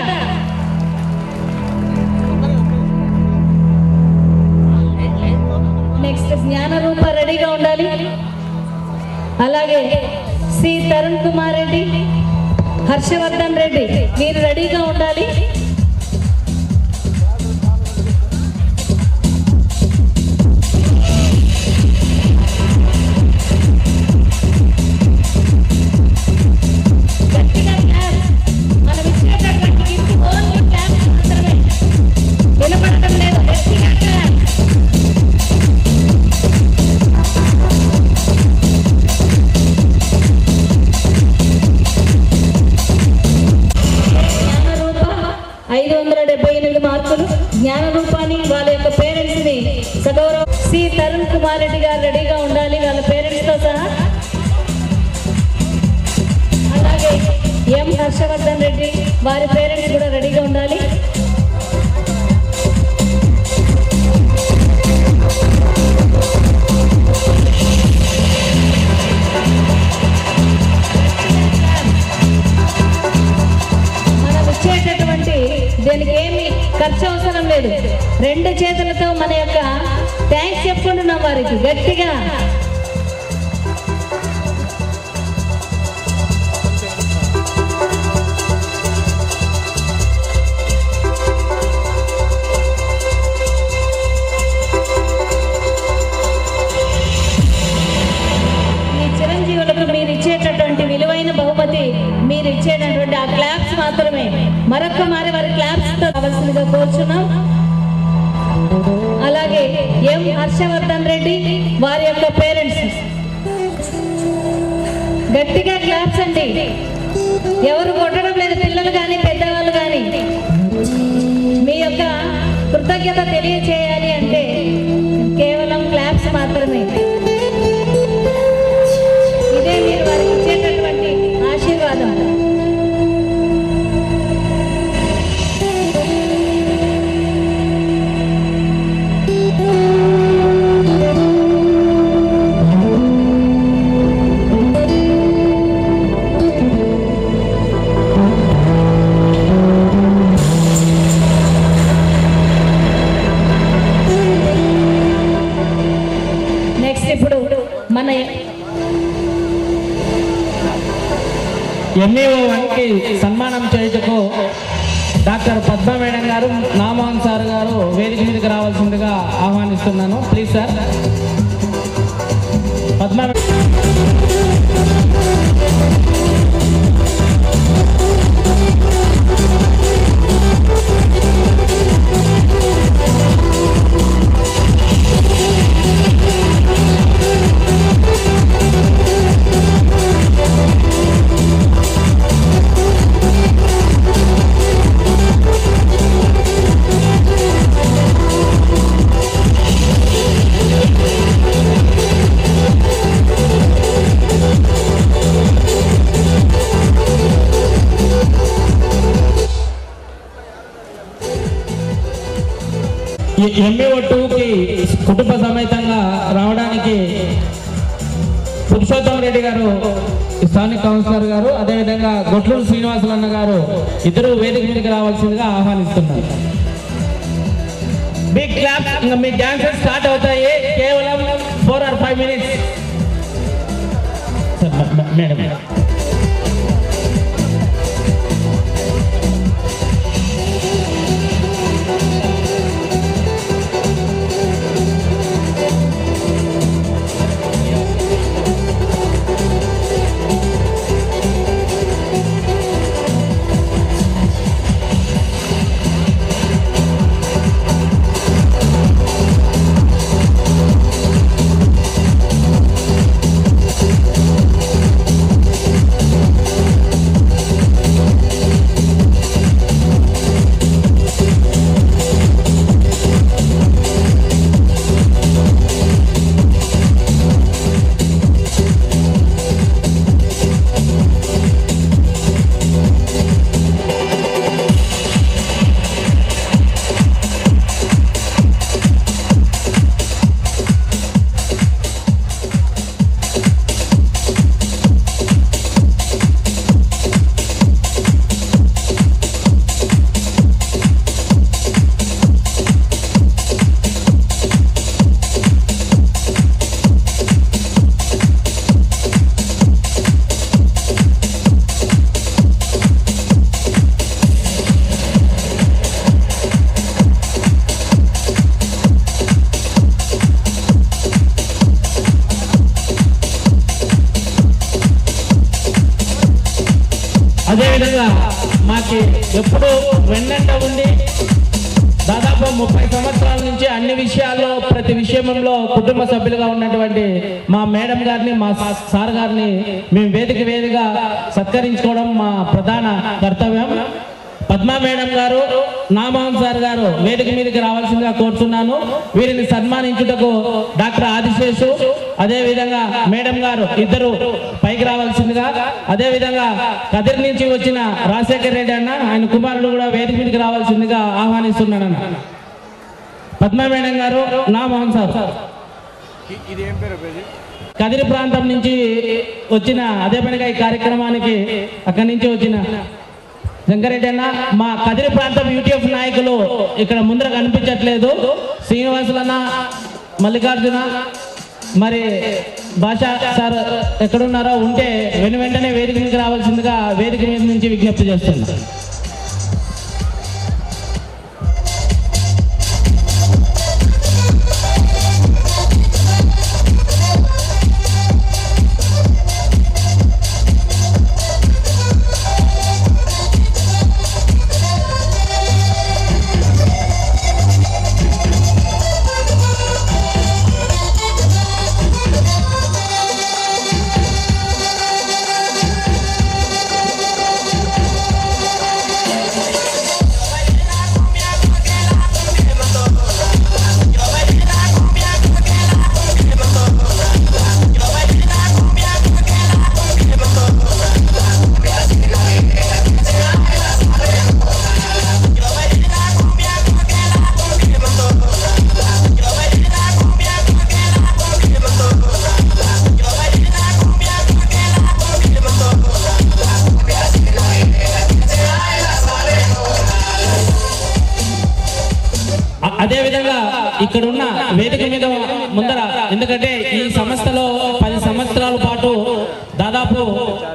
నెక్స్ట్ జ్ఞానరూప రెడీగా ఉండాలి. అలాగే సి తరుణ్ కుమార్ రెడ్డి, హర్షవర్ధన్ రెడ్డి మీరు రెడీగా ఉండాలి. మనం ఇచ్చేటటువంటి గిఫ్ట్ ఓన్లీ క్లాప్స్ మాత్రమే, వినపడటం లేదు. గట్టిగా క్లాప్స్. జ్ఞానరూప 578 మార్కులు. జ్ఞానరూపాన్ని వాళ్ళ యొక్క పేరెంట్స్ ని సగౌరవ సి తరుణ్ కుమార్ రెడ్డి గారు రెడీగా ఉండాలి వాళ్ళ పేరెంట్స్ తో సహా. అలాగే ఎం హర్షవర్ధన్ రెడ్డి వారి పేరెంట్స్ కూడా రెడీగా ఉండాలి. మనం ఇచ్చేటటువంటి దీనికి ఏమి ఖర్చు అవసరం లేదు. 2 చేతులతో మన యొక్క థ్యాంక్స్ చెప్పుకుంటున్నాం వారికి గట్టిగా. ఈ చిరంజీవులకు మీరు ఇచ్చేటటువంటి విలువైన బహుమతి, మీరు ఇచ్చేటటువంటి ఆ క్లాప్స్ మాత్రమే. మరొక మారి వారి క్లాప్స్ తో కావాల్సిందిగా కోరుచున్నాం. అలాగే ఎం హర్షవర్ధన్ రెడ్డి వారి యొక్క పేరెంట్స్ గట్టిగా క్లాప్స్ అండి. ఎవరు కొట్టడం లేదు, పిల్లలు కానీ పెద్దవాళ్ళు కానీ. మీ యొక్క కృతజ్ఞత తెలియచేయాలి అంటే కేవలం క్లాప్స్ మాత్రమే. ఇదే మీరు వారికి ఇచ్చేటటువంటి ఆశీర్వాదం. ఇప్పుడు మన ఎంఈఓ 1కి సన్మానం చేయుటకు డాక్టర్ పద్మ మేడం గారు, నామోహన్ సార్ గారు వేదిక మీదకి రావాల్సిందిగా ఆహ్వానిస్తున్నాను. Please sir. పద్మ ఎంఈఓ 2కి కుటుంబ సమేతంగా రావడానికి పురుషోత్తం రెడ్డి గారు స్థానిక కౌన్సిలర్ గారు, అదేవిధంగా గొట్లూరు శ్రీనివాసులన్న గారు ఇద్దరు వేదిక మీదకి రావాల్సిందిగా ఆహ్వానిస్తున్నారు. Big clap. ఇంకా మీ డాన్సెస్ స్టార్ట్ అవుతాయి. కేవలం 4 or 5 minutes. మేడం అదేవిధంగా మాకు ఎప్పుడు వెన్నంట ఉండి దాదాపు 30 సంవత్సరాల నుంచి అన్ని విషయాల్లో ప్రతి విషయంలో కుటుంబ సభ్యులుగా ఉన్నటువంటి మా మేడం గారిని, మా సార్ గారిని మేము వేదికగా సత్కరించుకోవడం మా ప్రధాన కర్తవ్యం. పద్మా మేడం గారు, నామోహన్ సార్ గారు వేదిక మీదకి రావాల్సిందిగా కోరుతున్నాను. వీరిని సన్మానించుటకు డాక్టర్ ఆదిశేషు, అదేవిధంగా మేడం గారు ఇద్దరు పైకి రావాల్సిందిగా, అదేవిధంగా కదిరి నుంచి వచ్చిన రాజశేఖర్ రెడ్డి అన్న, ఆయన కుమారుడు కూడా వేదిక మీదకి రావాల్సిందిగా ఆహ్వానిస్తున్నానన్న. పద్మా మేడం గారు, నామోహన్ సార్ కదిరి ప్రాంతం నుంచి వచ్చిన, అదే పనిగా ఈ కార్యక్రమానికి అక్కడి నుంచి వచ్చిన శంకరెడ్డి అన్న, మా కదిరి ప్రాంతం యూటీఎఫ్ నాయకులు ఇక్కడ ముందర కనిపించట్లేదు. శ్రీనివాసులన్న, మల్లికార్జున, మరి భాషా సార్ ఎక్కడున్నారో ఉంటే వెంటనే వేదిక మీదకి రావాల్సిందిగా వేదిక మీద నుంచి విజ్ఞప్తి చేస్తున్నా. ఇక్కడ ఉన్న వేదిక మీద ముందర, ఎందుకంటే ఈ సంస్థలో 10 సంవత్సరాల పాటు దాదాపు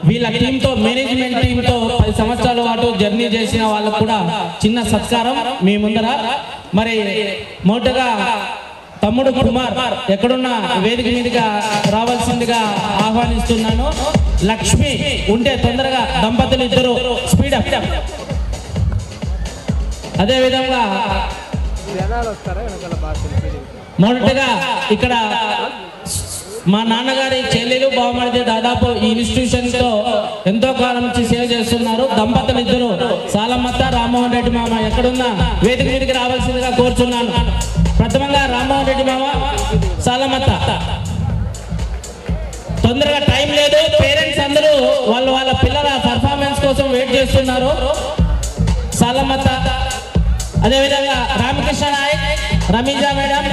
వీళ్ళ టీంతో, మేనేజ్మెంట్ టీంతో 10 సంవత్సరాల పాటు జర్నీ చేసిన వాళ్ళకు కూడా చిన్న సత్కారం మీ ముందర. మరి మొదటగా తమ్ముడు కుమార్ ఎక్కడున్న వేదిక మీదుగా రావాల్సిందిగా ఆహ్వానిస్తున్నాను. లక్ష్మి ఉంటే తొందరగా దంపతులు ఇద్దరు స్పీడప్. అదే విధంగా మొదటగా ఇక్కడ మా నాన్నగారి చెల్లెలు బావమరిది దాదాపు ఈ ఇన్స్టిట్యూషన్ తో ఎంతో కాలం నుంచి సేవ చేస్తున్నారు. దంపతులు ఇద్దరు సాలమ్మత్త, రామ్మోహన్ రెడ్డి మామ ఎక్కడున్న వేదిక మీదకి రావాల్సిందిగా కోరుచున్నాను. ప్రథమంగా రామ్మోహన్ రెడ్డి మామ, సాలమ్మత్త. తొందరగా టైం లేదు, పేరెంట్స్ అందరూ వాళ్ళ పిల్లల పర్ఫార్మెన్స్ కోసం వెయిట్ చేస్తున్నారు. సాలమ్మత్త, అదేవిధంగా రామకృష్ణ నాయక్, రమీజా మేడం,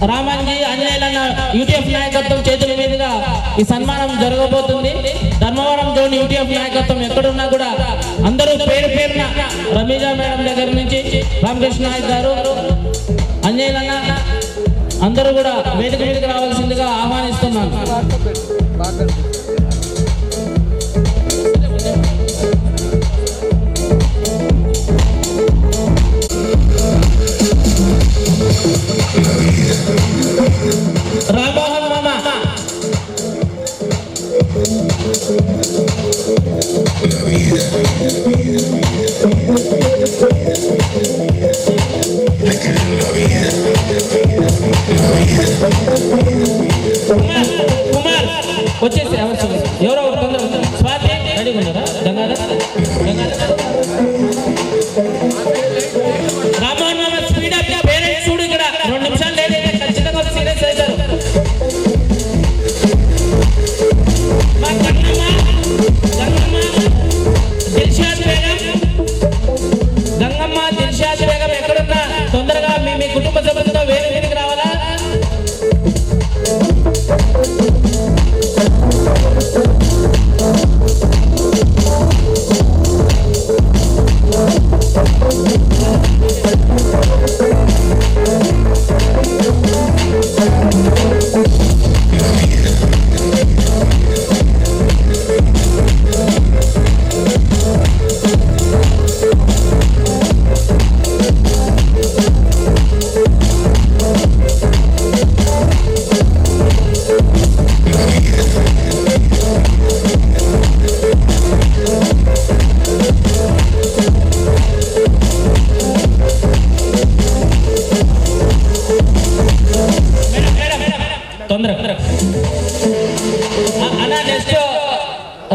రామాంజీ, అంజనేయులన్న యూటీఎఫ్ నాయకత్వం చేతుల మీదుగా ఈ సన్మానం జరగబోతుంది. ధర్మవరం జోన్ యూటీఎఫ్ నాయకత్వం ఎక్కడున్నా కూడా అందరూ పేరు పేరున రమీజా మేడం దగ్గర నుంచి రామకృష్ణ నాయక్ గారు, అంజనేయులన్న అందరూ కూడా వేదిక మీదకి రావాల్సిందిగా ఆహ్వానిస్తున్నాను. రామ్మోహన్ మామ, కుమార్ వచ్చేసి ఎవరో తొందర. స్వాతి రెడీగా ఉన్నారా? గంగాధర్, రామ్మోహన్ మామ స్పీడ్ అప్. పేరెంట్స్ చూడు, ఇక్కడ 2 నిమిషాలు లేదంటే ఖచ్చితంగా సీరియస్ అవుతారు. మా గంగమ్మ దిల్షాద్ బేగం ఎక్కడున్నా తొందరగా మీ కుటుంబ సభ్యులతో వేరే మీదకి రావాలా?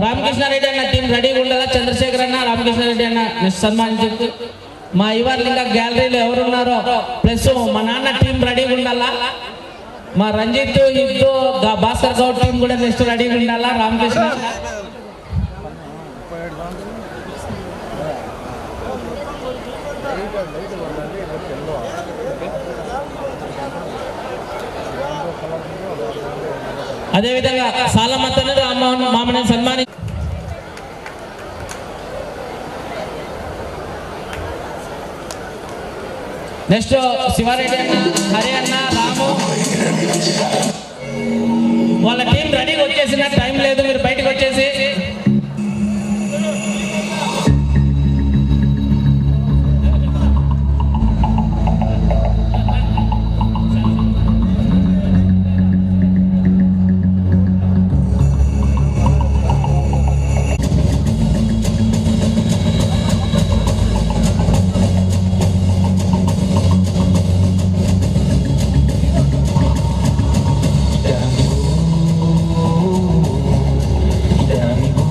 రామకృష్ణారెడ్డి అన్న టీం రెడీగా ఉండదా? చంద్రశేఖర్ అన్న, రామకృష్ణారెడ్డి అన్న నెక్స్ట్ సన్మానించి. మా ఇవాళ ఇంకా గ్యాలరీలో ఎవరున్నారో ప్లస్ మా నాన్న టీం రెడీగా ఉండాలా. మా రంజిత్, ఇద్దు, భాస్కర్ గౌడ్ టీం కూడా నెక్స్ట్ రెడీగా ఉండాలా. రామకృష్ణ అదేవిధంగా సాలమత్తను రామ్మోహన్ మామని సన్మాని. నెక్స్ట్ శివారెడ్డి అన్న, హరి అన్న, రాము వాళ్ళ టీం రెడీగా వచ్చేసిన. టైం లేదు, మీరు బయటకు వచ్చేసి. Damn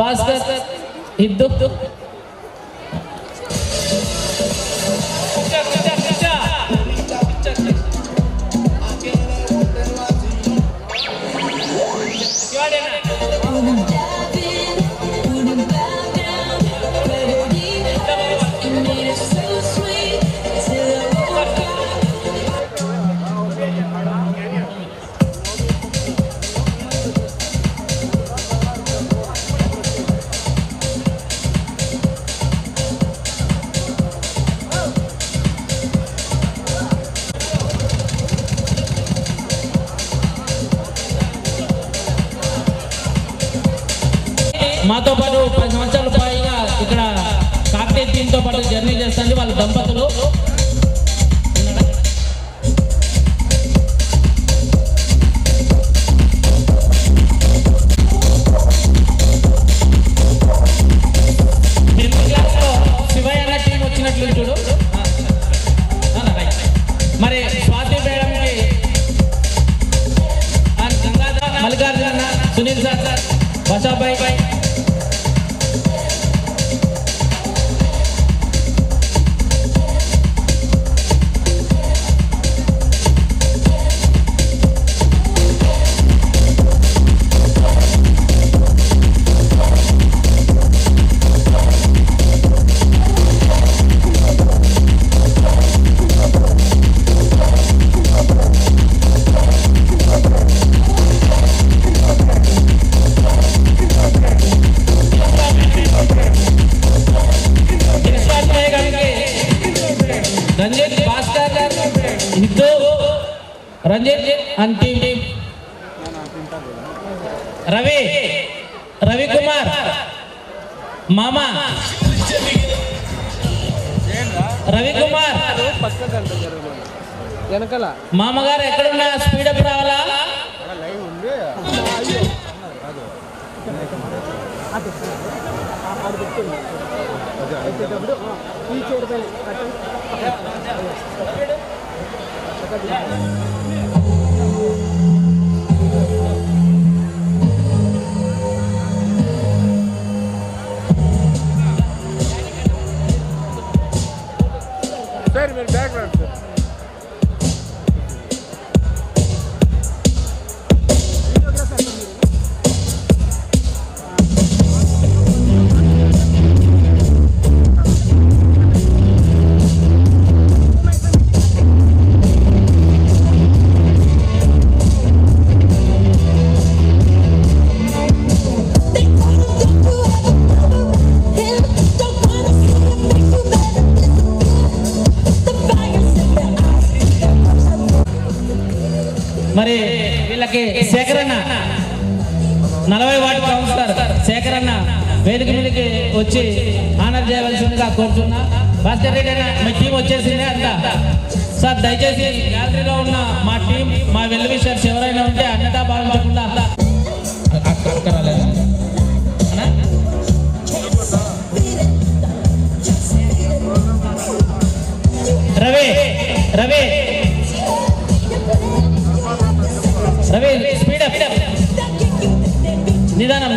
భాస్కర్ ఇద్దు మాతో పాటు 10 సంవత్సరాల పైగా ఇక్కడ కాకతీయ టీంతో పాటు జర్నీ చేస్తుంది వాళ్ళ దంపతులు. శివయ్య అన్న టీం వచ్చినట్లు చూడు. మరి స్వాతి మేడంకి Mallikarjuna Sunil sir Basabai Ranjith Bhaskar Hindu Ranjith and team Ravi Kumar మామ రవికుమార్ మామగారు ఎక్కడున్నా స్పీడప్ రావాలా. సార్ మీరు బ్యాక్ రండి సార్. మరి వీళ్ళకి శేఖరన్న 40 వార్డు కౌన్సిలర్ శేఖరన్న వేదిక మీదకి వచ్చి ఆనర్ చేయవలసిందిగా కోరుతున్నా. భాస్కర్ రెడ్డి అన్న మీ టీం వచ్చేసిందే అంతా. సార్ దయచేసి గ్యాలరీలో ఉన్న మా టీం మా వెల్ విషర్స్ ఎవరైనా ఉంటే అన్నదా భావించకుండా రవి రవి రవి స్పీడప్ నిదానం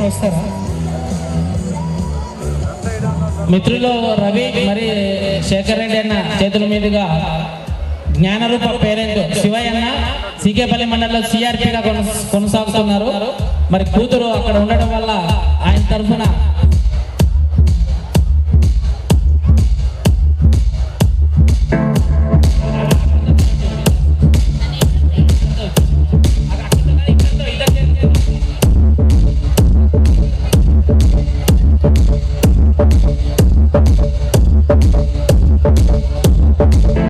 వస్తారా మిత్రులు. రవి మరి శేఖర్ రెడ్డి అన్న చేతుల మీదుగా జ్ఞానరూప పేరెంట్ శివయ్య అన్న సీకేపల్లి మండలంలో సిఆర్పిగా కొనసాగుతున్నారు. మరి కూతురు అక్కడ ఉండడం వల్ల ఆయన తరఫున